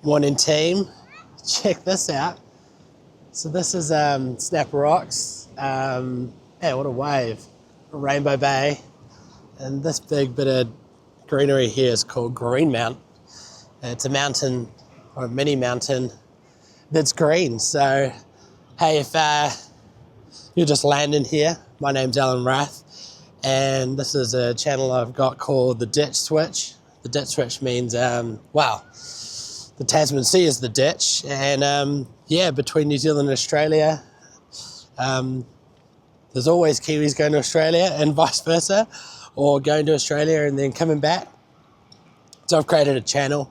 Morning team, check this out. So this is Snapper Rocks. Yeah, what a wave. Rainbow Bay. And this big bit of greenery here is called Greenmount. It's a mountain, or a mini mountain, that's green. So, hey, if you're just landing here, my name's Alan Rath, and this is a channel I've got called The Ditch Switch. The Ditch Switch means, wow, the Tasman Sea is the ditch, and yeah, between New Zealand and Australia, there's always Kiwis going to Australia and vice versa, or going to Australia and then coming back. So I've created a channel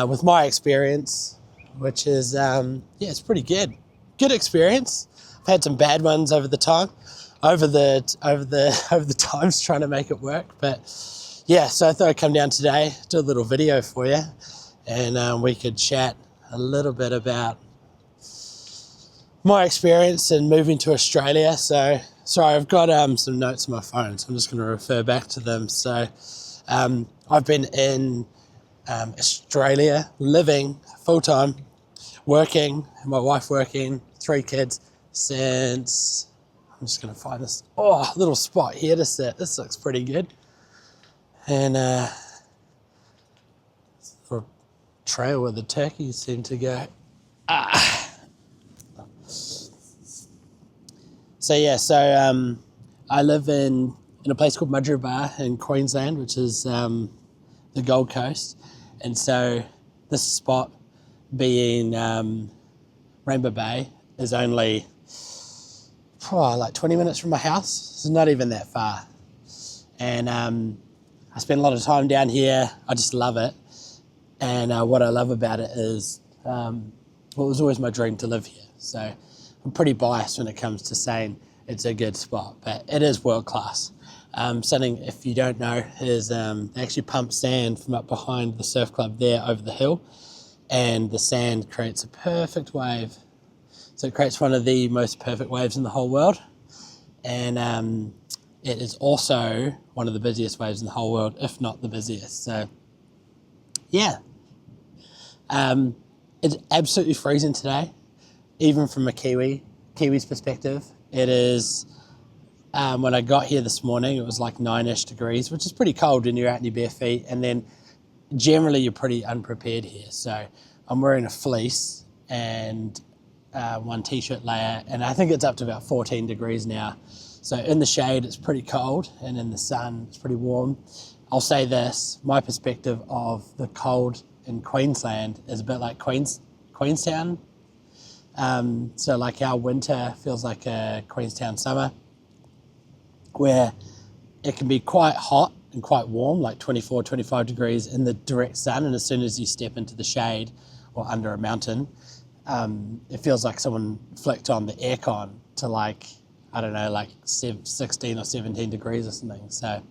with my experience, which is, yeah, it's pretty good. Good experience. I've had some bad ones over the times trying to make it work, but yeah, so I thought I'd come down today, do a little video for you, and we could chat a little bit about my experience in moving to Australia. So, sorry, I've got some notes on my phone, so I'm just going to refer back to them. So, I've been in Australia, living full-time, working, my wife working, 3 kids, since, I'm just going to find this, little spot here to sit. This looks pretty good. And little trail where the turkeys seem to go. So yeah, I live in a place called Mudgeeraba in Queensland, which is the Gold Coast. And so this spot, being Rainbow Bay, is only like 20 minutes from my house. It's not even that far. And I spend a lot of time down here. I just love it. And what I love about it is, well, it was always my dream to live here. So I'm pretty biased when it comes to saying it's a good spot, but it is world class. Something, if you don't know, is they actually pump sand from up behind the surf club there over the hill, and the sand creates a perfect wave. So it creates one of the most perfect waves in the whole world, and it is also one of the busiest waves in the whole world, if not the busiest. So yeah, it's absolutely freezing today. Even from a Kiwi's perspective, it is, when I got here this morning, it was like 9-ish degrees, which is pretty cold when you're out in your bare feet. And then generally you're pretty unprepared here. So I'm wearing a fleece and one t-shirt layer, and I think it's up to about 14 degrees now. So in the shade, it's pretty cold, and in the sun, it's pretty warm. I'll say this, my perspective of the cold in Queensland is a bit like Queenstown. So like our winter feels like a Queenstown summer, where it can be quite hot and quite warm, like 24, 25 degrees in the direct sun. And as soon as you step into the shade or under a mountain, it feels like someone flicked on the aircon to like, I don't know, like 16 or 17 degrees or something. So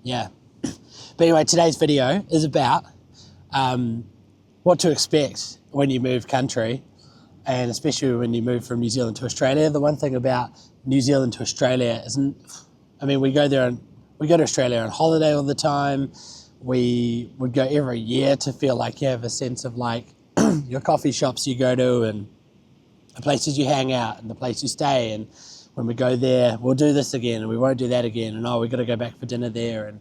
yeah. But anyway, today's video is about what to expect when you move country, and especially when you move from New Zealand to Australia. The one thing about New Zealand to Australia isn't, I mean, we go to Australia on holiday all the time. We would go every year to feel like you have a sense of like your coffee shops you go to, and the places you hang out, and the place you stay. And when we go there, we'll do this again, and we won't do that again. And we've got to go back for dinner there. And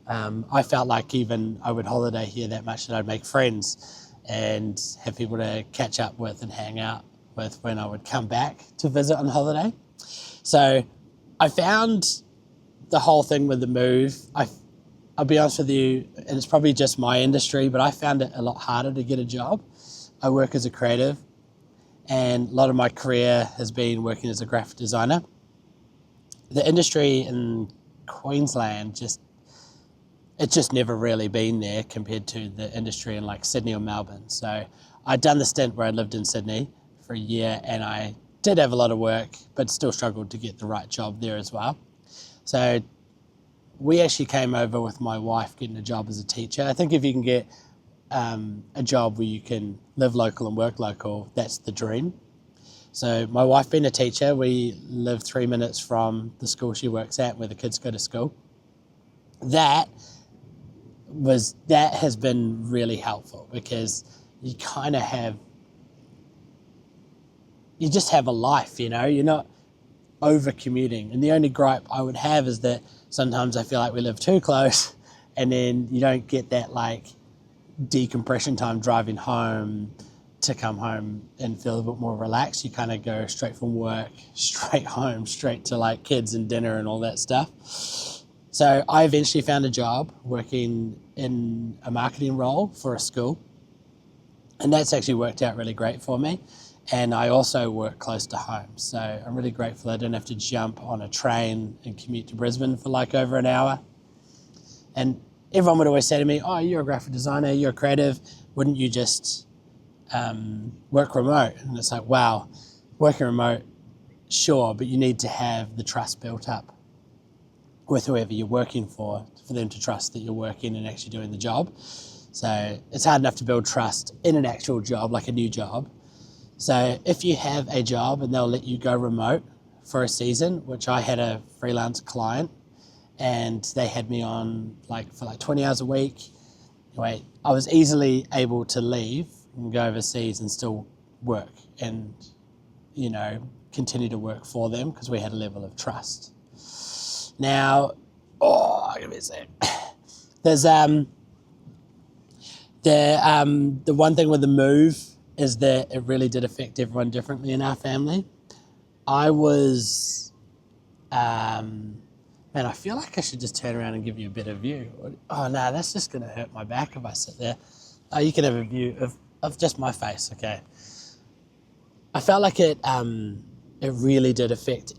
I felt like even I would holiday here that much that I'd make friends and have people to catch up with and hang out with when I would come back to visit on holiday. So I found the whole thing with the move, I'll be honest with you, and it's probably just my industry, but I found it a lot harder to get a job. I work as a creative, and a lot of my career has been working as a graphic designer. The industry in Queensland it's just never really been there compared to the industry in like Sydney or Melbourne. So I'd done the stint where I lived in Sydney for a year, and I did have a lot of work, but still struggled to get the right job there as well. So we actually came over with my wife getting a job as a teacher. I think if you can get a job where you can live local and work local, that's the dream. So my wife being a teacher, we live 3 minutes from the school she works at, where the kids go to school. That has been really helpful, because you kind of have, you just have a life, you know, you're not over commuting. And the only gripe I would have is that sometimes I feel like we live too close and then you don't get that like decompression time driving home to come home and feel a bit more relaxed. You kind of go straight from work, straight home, straight to like kids and dinner and all that stuff. So I eventually found a job working in a marketing role for a school. And that's actually worked out really great for me. And I also work close to home. So I'm really grateful I don't have to jump on a train and commute to Brisbane for like over an hour. And everyone would always say to me, oh, you're a graphic designer, you're creative, wouldn't you just work remote? And it's like, wow, working remote, sure, but you need to have the trust built up with whoever you're working for them to trust that you're working and actually doing the job. So it's hard enough to build trust in an actual job, like a new job. So if you have a job and they'll let you go remote for a season, which I had a freelance client and they had me on for 20 hours a week. Anyway, I was easily able to leave and go overseas and still work and, you know, continue to work for them because we had a level of trust. Now, give me a sec. There's the one thing with the move is that it really did affect everyone differently in our family. I was, man, I feel like I should just turn around and give you a better view. Oh no, that's just gonna hurt my back if I sit there. Oh, you can have a view of just my face, okay? I felt like it really did affect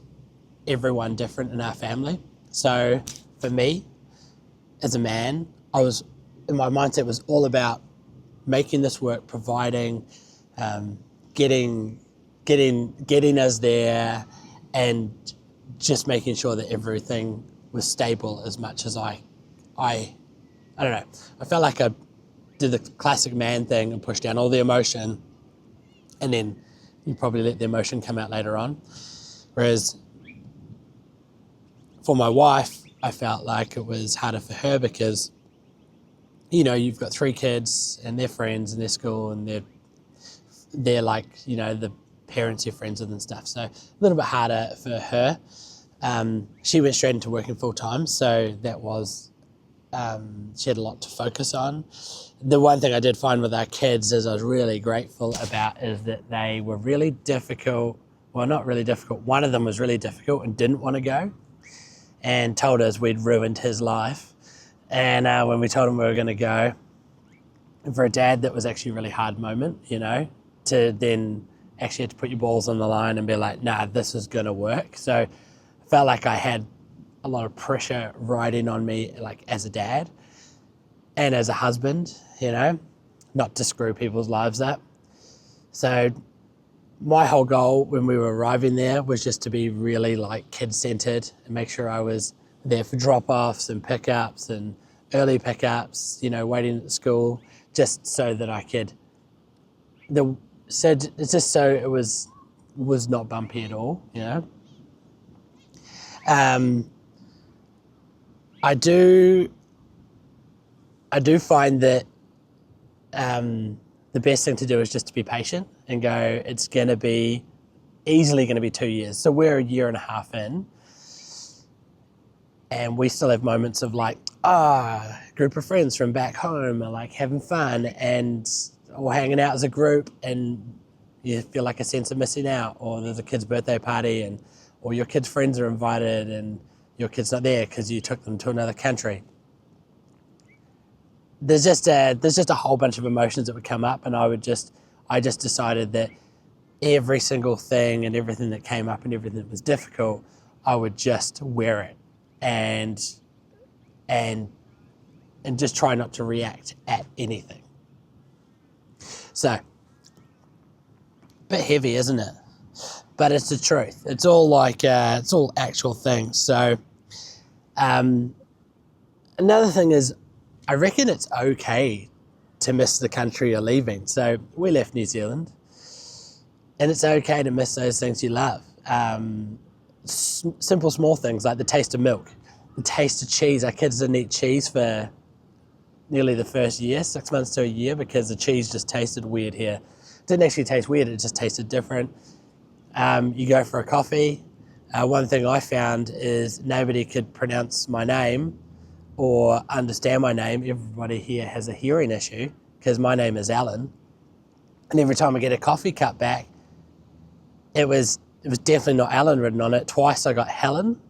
everyone different in our family. So for me, as a man, my mindset was all about making this work, providing, getting us there, and just making sure that everything was stable as much as I don't know. I felt like I did the classic man thing and pushed down all the emotion, and then you probably let the emotion come out later on. Whereas for my wife, I felt like it was harder for her because, you know, you've got 3 kids and they're friends in their school and they're like, you know, the parents you're friends with and stuff. So a little bit harder for her. She went straight into working full time. So that was, she had a lot to focus on. The one thing I did find with our kids is I was really grateful about is that they were really difficult. Well, not really difficult. One of them was really difficult and didn't want to go and told us we'd ruined his life. And when we told him we were going to go, for a dad, that was actually a really hard moment, you know, to then actually have to put your balls on the line and be like, nah, this is going to work. So I felt like I had a lot of pressure riding on me, like as a dad and as a husband, you know, not to screw people's lives up. So my whole goal when we were arriving there was just to be really like kid-centered and make sure I was there for drop-offs and pickups and early pickups, you know, waiting at school, just so that I could, just so it was not bumpy at all, you know. I do find that the best thing to do is just to be patient and go, it's easily going to be 2 years. So we're a year and a half in, and we still have moments of like, group of friends from back home are like having fun and or hanging out as a group, and you feel like a sense of missing out, or there's a kid's birthday party or your kid's friends are invited and your kid's not there because you took them to another country. There's just a whole bunch of emotions that would come up, and I just decided that every single thing and everything that came up and everything that was difficult, I would just wear it and just try not to react at anything. So, a bit heavy, isn't it? But it's the truth. It's all it's all actual things. So, another thing is, I reckon it's okay to miss the country you're leaving. So we left New Zealand, and it's okay to miss those things you love. Simple, small things like the taste of milk, the taste of cheese. Our kids didn't eat cheese for nearly the first year, 6 months to a year, because the cheese just tasted weird here. It didn't actually taste weird, it just tasted different. You go for a coffee. One thing I found is nobody could pronounce my name or understand my name. Everybody here has a hearing issue because my name is Alan. And every time I get a coffee cup back, it was definitely not Alan written on it. Twice I got Helen.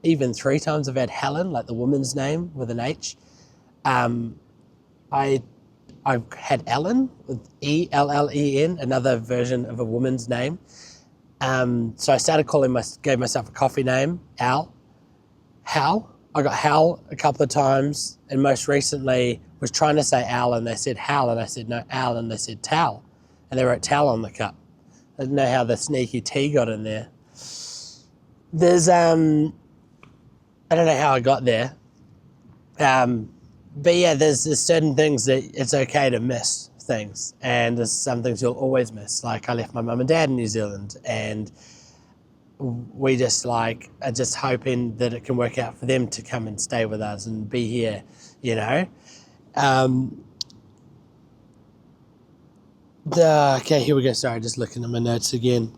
Even 3 times I've had Helen, like the woman's name with an H. I had Ellen with Ellen, another version of a woman's name. So I started gave myself a coffee name, Al. Hal. I got Hal a couple of times, and most recently was trying to say Al, and they said Hal, and I said no, Al, and they said Tal, and they wrote Tal on the cup. I didn't know how the sneaky T got in there. There's, I don't know how I got there. But yeah, there's certain things that it's okay to miss things, and there's some things you'll always miss. Like I left my mum and dad in New Zealand, and we just are just hoping that it can work out for them to come and stay with us and be here, you know. Okay, here we go. Sorry, just looking at my notes again.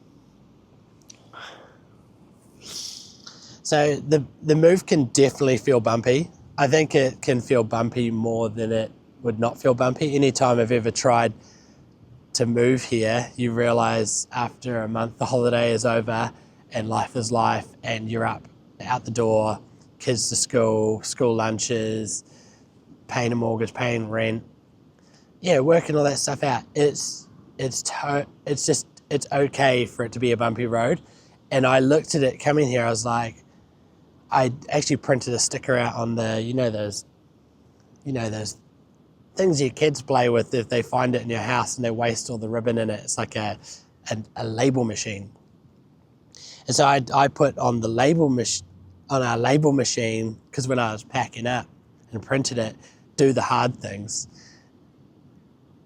So the move can definitely feel bumpy. I think it can feel bumpy more than it would not feel bumpy. Anytime I've ever tried to move here, you realize after a month the holiday is over and life is life, and you're out the door, kids to school lunches, paying a mortgage, paying rent, working all that stuff out. It's okay for it to be a bumpy road. And I looked at it coming here, I was like, I actually printed a sticker out on the, those things your kids play with if they find it in your house and they waste all the ribbon in it. It's like a label machine. And so I put on our label machine, because when I was packing up and printed it, do the hard things.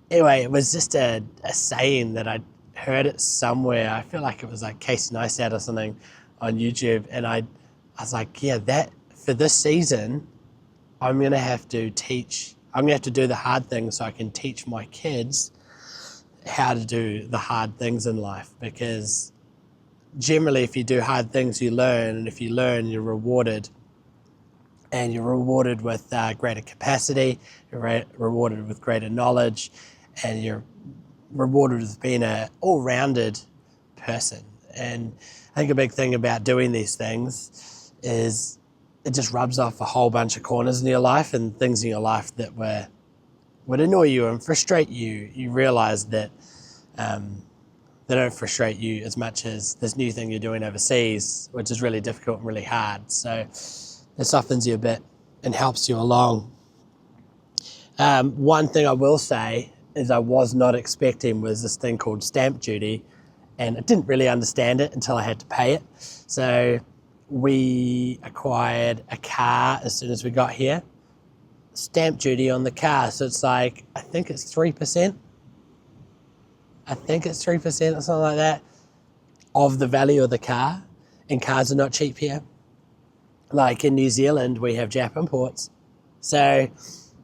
Anyway, it was just a saying that I heard it somewhere. I feel like it was like Casey Neistat or something on YouTube. And I was like, yeah, that for this season, I'm going to have to do the hard things so I can teach my kids how to do the hard things in life. Because generally, if you do hard things, you learn. And if you learn, you're rewarded. And you're rewarded with greater capacity, you're rewarded with greater knowledge, and you're rewarded with being an all-rounded person. And I think a big thing about doing these things is it just rubs off a whole bunch of corners in your life, and things in your life that would annoy you and frustrate you. You realize that they don't frustrate you as much as this new thing you're doing overseas, which is really difficult and really hard. So it softens you a bit and helps you along. One thing I will say is I was not expecting was this thing called stamp duty, and I didn't really understand it until I had to pay it. So we acquired a car as soon as we got here. Stamp duty on the car, so it's like, I think it's 3%. I think it's 3% or something like that of the value of the car, and cars are not cheap here. Like in New Zealand, we have Jap imports. So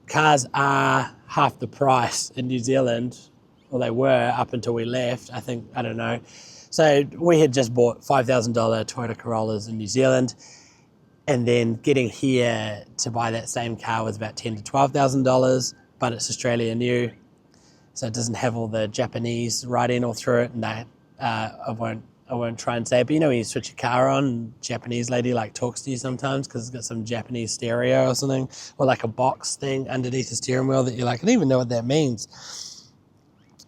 cars are half the price in New Zealand. Well, they were up until we left, I think, I don't know. So we had just bought $5,000 Toyota Corollas in New Zealand. And then getting here to buy that same car was about $10,000 to $12,000, but it's Australia new. So it doesn't have all the Japanese writing all through it. And I won't try and say it, but when you switch your car on, Japanese lady talks to you sometimes because it's got some Japanese stereo or something, or like a box thing underneath the steering wheel that you're like, I don't even know what that means.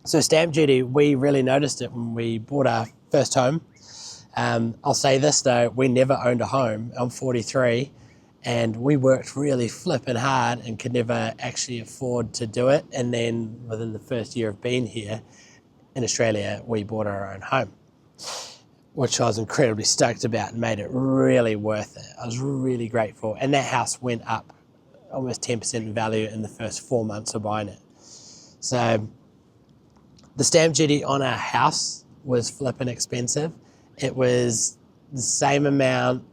So stamp duty, we really noticed it when we bought our first home. I'll say this though, we never owned a home. I'm 43 and we worked really flipping hard and could never actually afford to do it. And then within the first year of being here in Australia, we bought our own home, which I was incredibly stoked about and made it really worth it. I was really grateful. And that house went up almost 10% in value in the first 4 months of buying it. So the stamp duty on our house was flipping expensive. It was the same amount,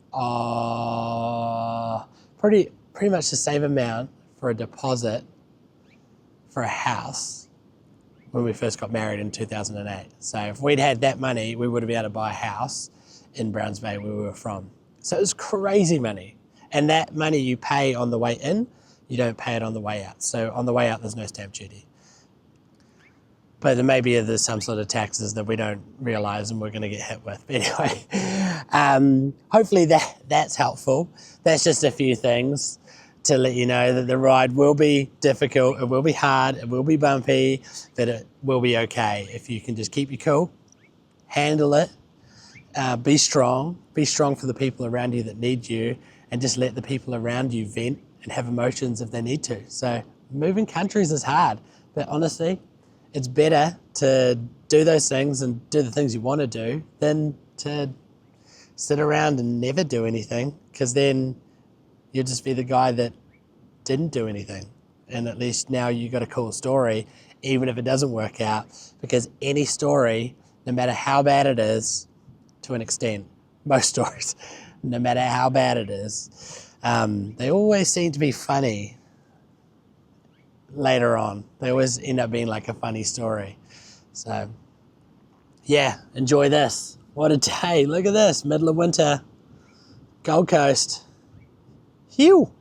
pretty much the same amount for a deposit for a house when we first got married in 2008. So if we'd had that money, we would have been able to buy a house in Browns Bay where we were from. So it was crazy money. And that money you pay on the way in, you don't pay it on the way out. So on the way out, there's no stamp duty. But there maybe there's some sort of taxes that we don't realise and we're going to get hit with. But anyway, hopefully that's helpful. That's just a few things to let you know that the ride will be difficult, it will be hard, it will be bumpy, but it will be okay if you can just keep your cool, handle it, be strong for the people around you that need you, and just let the people around you vent and have emotions if they need to. So moving countries is hard, but honestly, it's better to do those things and do the things you want to do than to sit around and never do anything, because then you'll just be the guy that didn't do anything. And at least now you got a cool story, even if it doesn't work out, because any story, no matter how bad it is, to an extent, most stories, no matter how bad it is, they always seem to be funny later on. They always end up being like a funny story. So yeah, enjoy this. What a day. Look at this, middle of winter, Gold Coast. Phew.